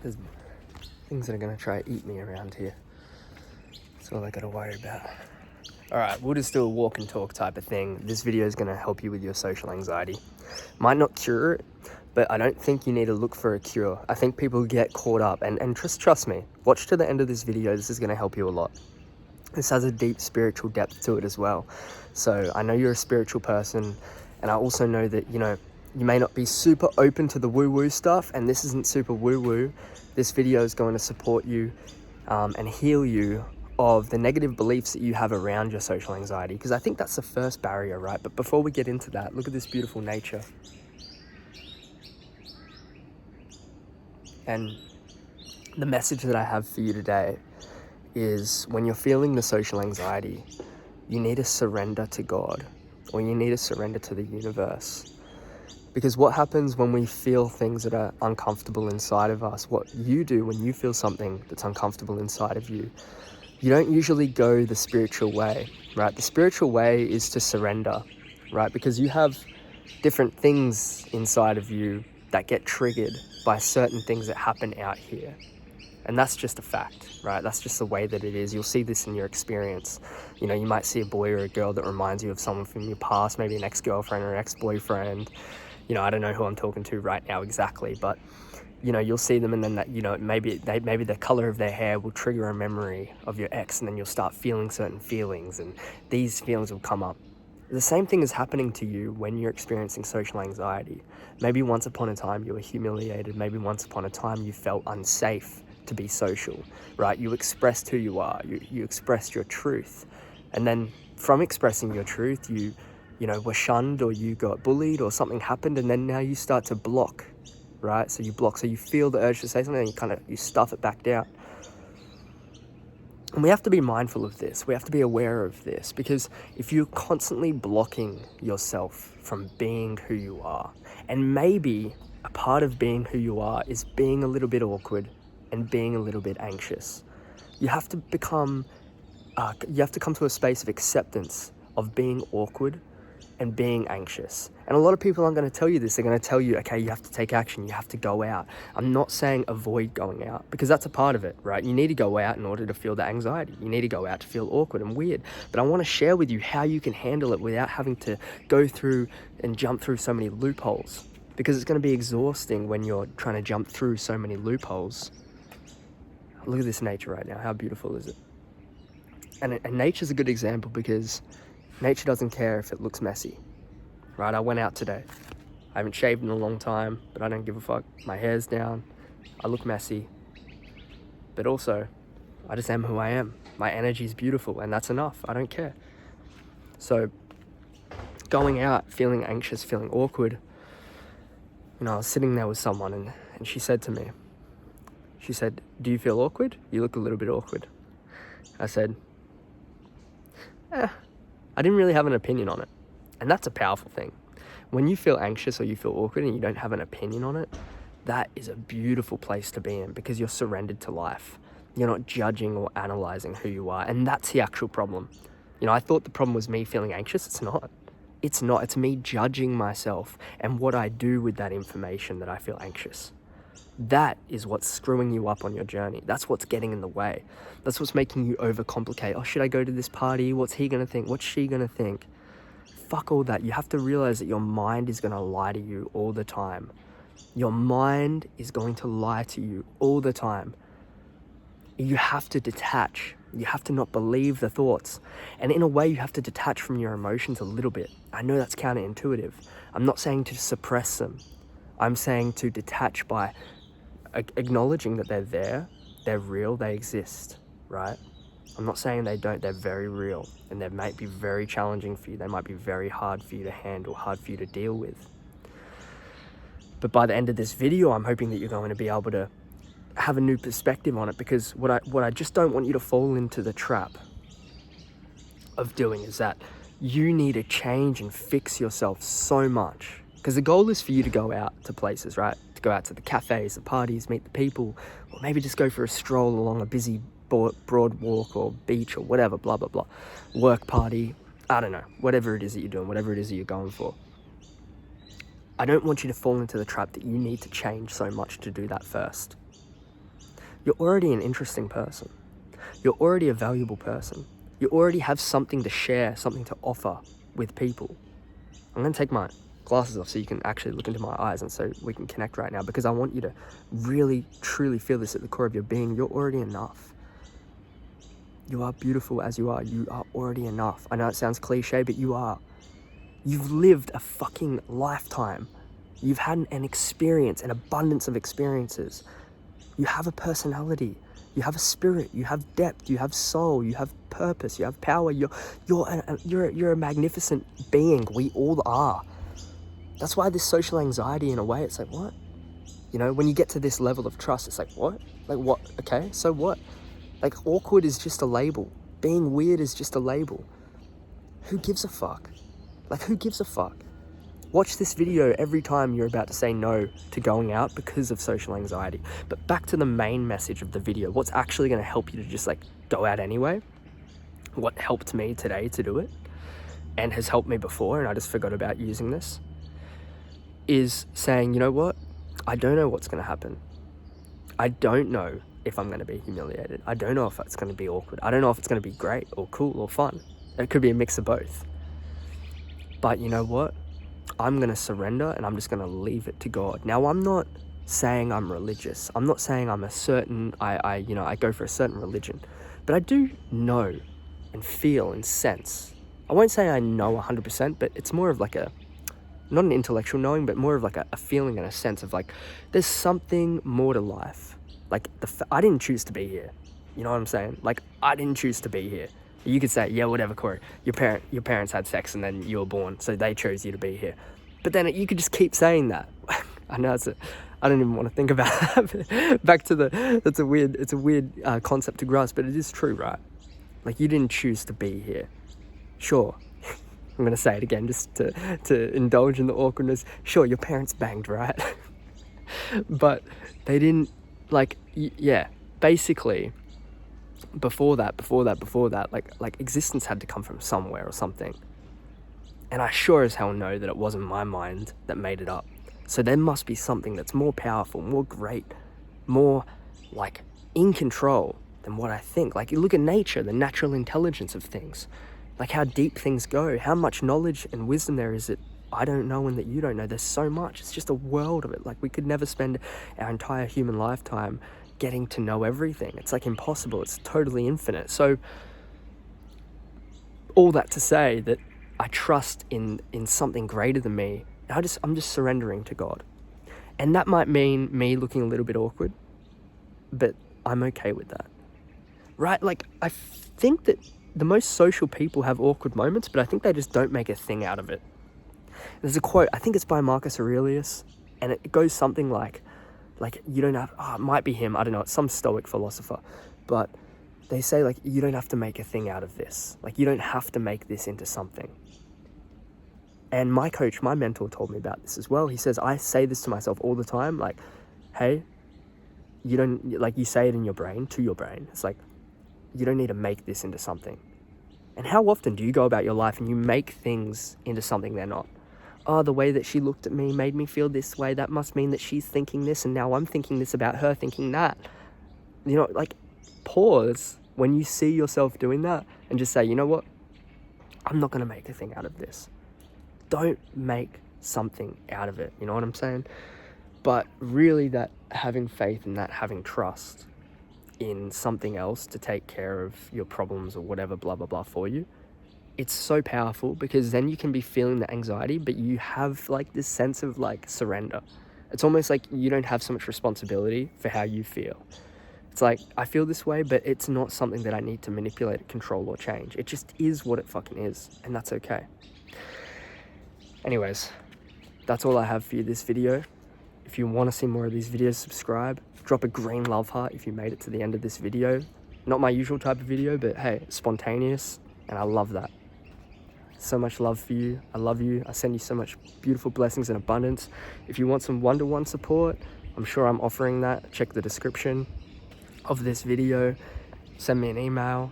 There's things that are going to try to eat me around here. That's all I got to worry about. Alright, we'll just do a walk and talk type of thing. This video is going to help you with your social anxiety. Might not cure it, but I don't think you need to look for a cure. I think people get caught up, and trust me, watch to the end of this video. This is going to help you a lot. This has a deep spiritual depth to it as well. So I know you're a spiritual person, and I also know that, you may not be super open to the woo-woo stuff, and this isn't super woo-woo. This video is going to support you and heal you of the negative beliefs that you have around your social anxiety, because I think that's the first barrier, right? But before we get into that, look at this beautiful nature. And the message that I have for you today is, when you're feeling the social anxiety, you need to surrender to God, or you need to surrender to the universe. Because what happens when we feel things that are uncomfortable inside of us, what you do when you feel something that's uncomfortable inside of you, you don't usually go the spiritual way, right? The spiritual way is to surrender, right? Because you have different things inside of you that get triggered by certain things that happen out here. And that's just a fact, right? That's just the way that it is. You'll see this in your experience. You might see a boy or a girl that reminds you of someone from your past, maybe an ex-girlfriend or an ex-boyfriend. I don't know who I'm talking to right now exactly, but you'll see them, and then that, maybe the color of their hair will trigger a memory of your ex, and then you'll start feeling certain feelings, and these feelings will come up. The same thing is happening to you when you're experiencing social anxiety. Maybe once upon a time you were humiliated. Maybe once upon a time you felt unsafe to be social, right? You expressed who you are. You expressed your truth. And then from expressing your truth, you were shunned, or you got bullied, or something happened, and then now you start to block, right? So you block, so you feel the urge to say something, and you stuff it back down. And we have to be mindful of this. We have to be aware of this, because if you're constantly blocking yourself from being who you are, and maybe a part of being who you are is being a little bit awkward and being a little bit anxious, you have to come to a space of acceptance of being awkward and being anxious. And a lot of people aren't going to tell you this. They're going to tell you, okay, you have to take action, you have to go out. I'm not saying avoid going out, because that's a part of it, right? You need to go out in order to feel the anxiety. You need to go out to feel awkward and weird. But I want to share with you how you can handle it without having to go through and jump through so many loopholes, because it's going to be exhausting when you're trying to jump through so many loopholes. Look at this nature right now. How beautiful is it? And nature's a good example, because nature doesn't care if it looks messy, right? I went out today. I haven't shaved in a long time, but I don't give a fuck. My hair's down. I look messy. But also, I just am who I am. My energy's beautiful, and that's enough. I don't care. So, going out, feeling anxious, feeling awkward, I was sitting there with someone, and she said to me, do you feel awkward? You look a little bit awkward. I said, I didn't really have an opinion on it. And that's a powerful thing. When you feel anxious or you feel awkward and you don't have an opinion on it, that is a beautiful place to be in, because you're surrendered to life. You're not judging or analyzing who you are. And that's the actual problem. I thought the problem was me feeling anxious. It's not. It's me judging myself and what I do with that information that I feel anxious. That is what's screwing you up on your journey. That's what's getting in the way. That's what's making you overcomplicate. Oh, should I go to this party? What's he going to think? What's she going to think? Fuck all that. You have to realize that your mind is going to lie to you all the time. Your mind is going to lie to you all the time. You have to detach. You have to not believe the thoughts. And in a way, you have to detach from your emotions a little bit. I know that's counterintuitive. I'm not saying to suppress them. I'm saying to detach by acknowledging that they're there, they're real, they exist, right? I'm not saying they don't, they're very real, and they might be very challenging for you. They might be very hard for you to handle, hard for you to deal with. But by the end of this video, I'm hoping that you're going to be able to have a new perspective on it, because what I just don't want you to fall into the trap of doing is that you need to change and fix yourself so much. Because the goal is for you to go out to places, right? To go out to the cafes, the parties, meet the people, or maybe just go for a stroll along a busy broad walk or beach or whatever, blah, blah, blah. Work party, I don't know, whatever it is that you're doing, whatever it is that you're going for. I don't want you to fall into the trap that you need to change so much to do that first. You're already an interesting person. You're already a valuable person. You already have something to share, something to offer with people. I'm going to take my glasses off so you can actually look into my eyes and so we can connect right now, because I want you to really, truly feel this at the core of your being. You're already enough. You are beautiful as you are. You are already enough. I know it sounds cliche, but you are. You've lived a fucking lifetime. You've had an experience, an abundance of experiences. You have a personality. You have a spirit. You have depth. You have soul. You have purpose. You have power. You're a magnificent being. We all are. That's why this social anxiety, in a way, it's like, what? You know, when you get to this level of trust, it's like, what? Like, what? Okay, so what? Like, awkward is just a label. Being weird is just a label. Who gives a fuck? Like, who gives a fuck? Watch this video every time you're about to say no to going out because of social anxiety. But back to the main message of the video, what's actually going to help you to just like go out anyway? What helped me today to do it, and has helped me before, and I just forgot about using this, is saying, you know what? I don't know what's going to happen. I don't know if I'm going to be humiliated. I don't know if it's going to be awkward. I don't know if it's going to be great or cool or fun. It could be a mix of both. But you know what? I'm going to surrender, and I'm just going to leave it to God. Now, I'm not saying I'm religious. I'm not saying I'm a certain, I go for a certain religion. But I do know and feel and sense. I won't say I know 100%, but it's more of like not an intellectual knowing, but more of like a feeling and a sense of like, there's something more to life. Like, I didn't choose to be here. You know what I'm saying? Like, I didn't choose to be here. You could say, yeah, whatever, Corey. Your parents had sex and then you were born, so they chose you to be here. But then you could just keep saying that. I know I don't even want to think about that. Back to it's a weird concept to grasp, but it is true, right? Like, you didn't choose to be here. Sure. I'm going to say it again just to indulge in the awkwardness. Sure, your parents banged, right? But they didn't, like, yeah, basically, before that, like existence had to come from somewhere or something. And I sure as hell know that it wasn't my mind that made it up. So there must be something that's more powerful, more great, more, like, in control than what I think. Like, you look at nature, the natural intelligence of things. Like, how deep things go, how much knowledge and wisdom there is that I don't know and that you don't know. There's so much. It's just a world of it. Like, we could never spend our entire human lifetime getting to know everything. It's like impossible. It's totally infinite. So all that to say that I trust in something greater than me. I'm just surrendering to God. And that might mean me looking a little bit awkward, but I'm okay with that. Right? Like, I think that the most social people have awkward moments, but I think they just don't make a thing out of it. There's a quote, I think it's by Marcus Aurelius, and it goes something like you don't have, it might be him, I don't know, it's some Stoic philosopher, but they say, like, you don't have to make a thing out of this. Like, you don't have to make this into something. And my coach, my mentor, told me about this as well. He says, I say this to myself all the time, like, hey, you don't, like, you say it in your brain, to your brain. It's like, you don't need to make this into something. And how often do you go about your life and you make things into something they're not? Oh, the way that she looked at me made me feel this way. That must mean that she's thinking this, and now I'm thinking this about her thinking that. You know, like, pause when you see yourself doing that and just say, you know what? I'm not going to make a thing out of this. Don't make something out of it. You know what I'm saying? But really, that having faith and that having trust in something else to take care of your problems or whatever, blah, blah, blah, for you, it's so powerful, because then you can be feeling the anxiety, but you have, like, this sense of, like, surrender. It's almost like you don't have so much responsibility for how you feel. It's like, I feel this way, but it's not something that I need to manipulate, control, or change. It just is what it fucking is, and that's okay. Anyways, that's all I have for you this video. If you want to see more of these videos, subscribe. Drop a green love heart if you made it to the end of this video. Not my usual type of video, but hey, spontaneous, and I love that. So much love for you. I love you. I send you so much beautiful blessings and abundance. If you want some one-to-one support, I'm sure I'm offering that. Check the description of this video. Send me an email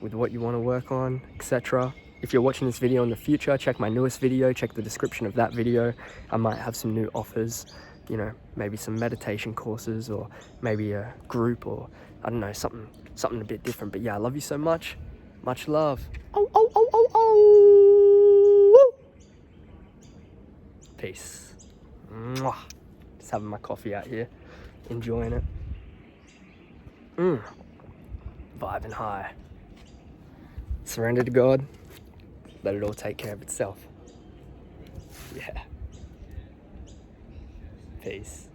with what you want to work on, etc. If you're watching this video in the future, check my newest video, check the description of that video. I might have some new offers you know, maybe some meditation courses, or maybe a group, or I don't know, something a bit different. But yeah, I love you so much. Much love. Oh, oh, oh, oh, oh. Peace. Mwah. Just having my coffee out here, enjoying it. Vibing high. Surrender to God. Let it all take care of itself. Yeah. Peace.